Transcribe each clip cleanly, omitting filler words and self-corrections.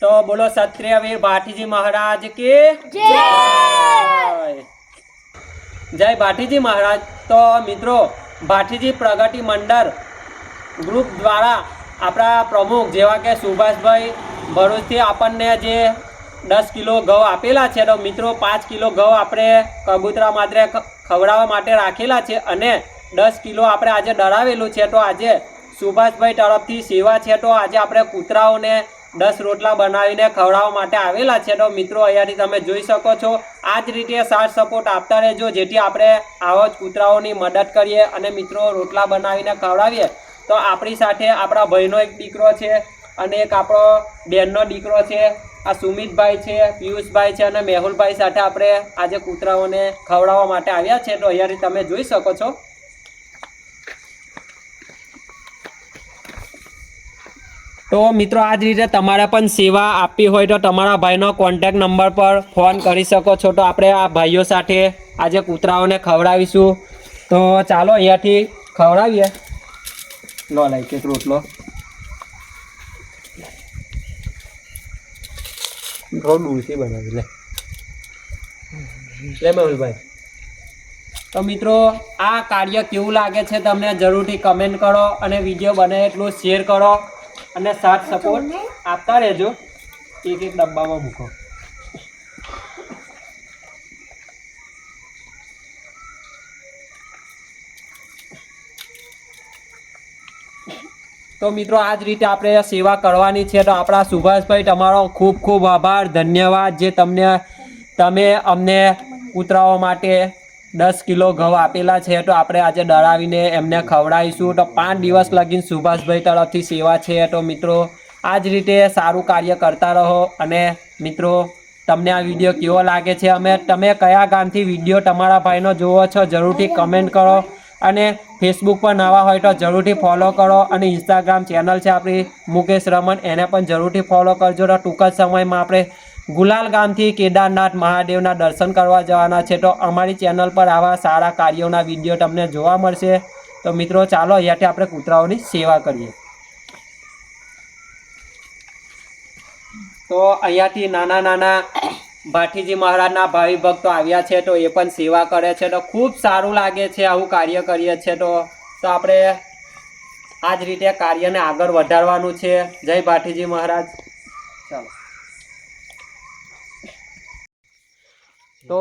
तो बोलो क्षत्रिय वीर भाटीजी महाराज की जय भाटीजी महाराज। तो मित्रों भाटीजी प्रगति मंडल ग्रुप द्वारा अपना प्रमुख जेवा के सुभाष भाई भरूच थी आपने जे 10 किलो घઉં આપેલા છે तो मित्रों 5 किलो ઘઉં આપણે કબૂતરા માટે ખવડાવવા માટે રાખેલા છે અને 10 કિલો આપણે આજે ડરાવેલું છે। તો આજે સુભાષભાઈ તરફથી સેવા છે તો આજે આપણે કૂતરાઓને 10 રોટલા બનાવીને ખવડાવવા માટે આવેલા છે। તો મિત્રો અહીંયાથી તમે જોઈ શકો છો આ જ રીતે સાથ સપોર્ટ આપતા રહેજો જેથી આપણે આવા જ કૂતરાઓની મદદ કરીએ અને મિત્રો રોટલા બનાવીને ખવડાવીએ। તો આપણી સાથે આપણા ભાઈનો એક દીકરો છે અને એક આપણો બેનનો દીકરો છે, આ સુમિતભાઈ છે, પિયુષભાઈ છે અને મેહુલભાઈ સાથે આપણે આજે કૂતરાઓને ખવડાવવા માટે આવ્યા છે। તો અહીંયાથી તમે જોઈ શકો છો। तो मित्रों आज रीते तमारे पण सेवा आपी होय तो तमारा भाईनो कॉन्टेक्ट नंबर पर फोन करी सको छो। तो आपणे आ भाईओ साथे आज कूतराओने खवडावीशुं। तो चालो अहींयाथी खवडावीए। लो लाइक एक रोटलो थोड़ा दूसरी बनावी ले मेहुल भाई। तो मित्रों आ कार्य केवुं लागे छे तमने जरूरथी कमेंट करो अने विडियो बने एटलुं शेर करो અને સાથ સપોર્ટ આપતા રહેજો। એક એક ડબ્બામાં મૂકો। तो मित्रों आज रीते આપણે સેવા કરવાની છે। તો આપણા સુભાષભાઈ તમારો ખૂબ ખૂબ આભાર, ધન્યવાદ જે તમે અમને કૂતરાઓ માટે 10 કિલો ઘઉં આપેલા છે। તો આપણે આજે ડરાવીને એમને ખવડાવીશું। તો 5 દિવસ લગીને સુભાષભાઈ તરફથી સેવા છે। તો મિત્રો આ જ રીતે સારું કાર્ય કરતા રહો। અને મિત્રો તમને આ વિડીયો કેવો લાગે છે અમે તમે કયા ગામથી વિડીયો તમારા ભાઈનો જોવો છો જરૂરથી કમેન્ટ કરો અને ફેસબુક પર નવા હોય તો જરૂરથી ફોલો કરો અને ઇન્સ્ટાગ્રામ ચેનલ છે આપણી મુકેશ રમન એને પણ જરૂરથી ફોલો કરજો। તો ટૂંક જ સમયમાં આપણે ગુલાલ ગામથી કેદારનાથ મહાદેવના દર્શન કરવા જવાના છે। તો અમારી ચેનલ પર આવા સારા કાર્યોના વિડીયો તમને જોવા મળશે। તો મિત્રો ચાલો અહીંયાથી આપણે કૂતરાઓની સેવા કરીએ। तो अहींयाथी नाना नाना भाटीजी महाराजना भावी भक्तो आव्या छे तो ए पण सेवा करे छे। तो खूब सारूं लागे छे आवुं कार्य करीए छे। तो आपणे आज रीते कार्यने आगळ वधारवानुं छे। जय भाटीजी महाराज। चलो तो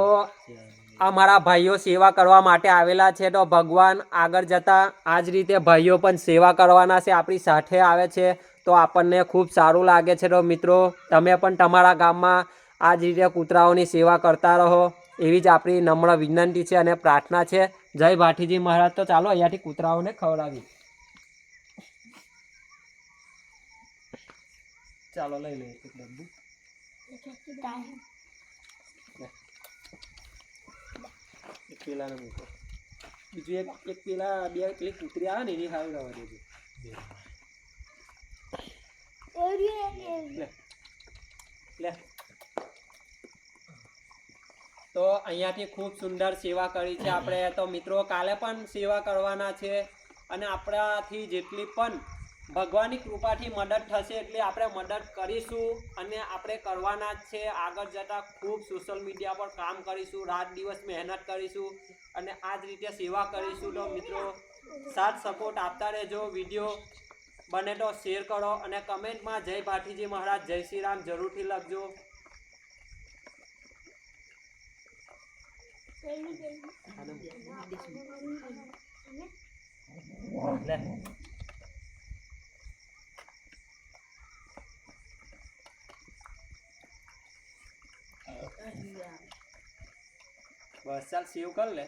अमारा भाईओ सेवा करवा माटे आवेला छे। तो भगवान आगळ जता आज रीते भाईओ पण सेवा करवाना छे, आपणी साथे आवे छे तो आपने खूब सारूं लागे छे। तो मित्रों तमे पण तमारा गाममां आज रीते कूतराओनी सेवा करता रहो एवी ज आपणी नम्र विनंती छे अने प्रार्थना छे। जय भाटीजी महाराज। तो चालो अहींयाथी कूतराओने खवडावी। चालो लई ले एक डब्बू एक पेला ने मूको बीजू एक पेला बे पेली कूतरी आवे ने एनी हाल रवा देजो। ले ले तो अहींयाथी खूब सुंदर सेवा करी छे आपणे। तो मित्रों काले पण सेवा करवाना छे अने आपणाथी जेटली पण भगवाननी कृपाथी मदद थशे एटली आपणे मदद करीशुं अने आपणे करवाना ज छे। आगळ जता खूब सोशल मीडिया पर काम करीशुं, रात दिवस मेहनत करीशुं अने आ ज रीते सेवा करीशुं। तो मित्रों साथ सपोर्ट आपता रहेजो। विडियो बने तो शेर करो अने कमेंट में जय भाटीजी महाराज जय श्री राम जरूर थी लखजो। बस चल सेव कर ले।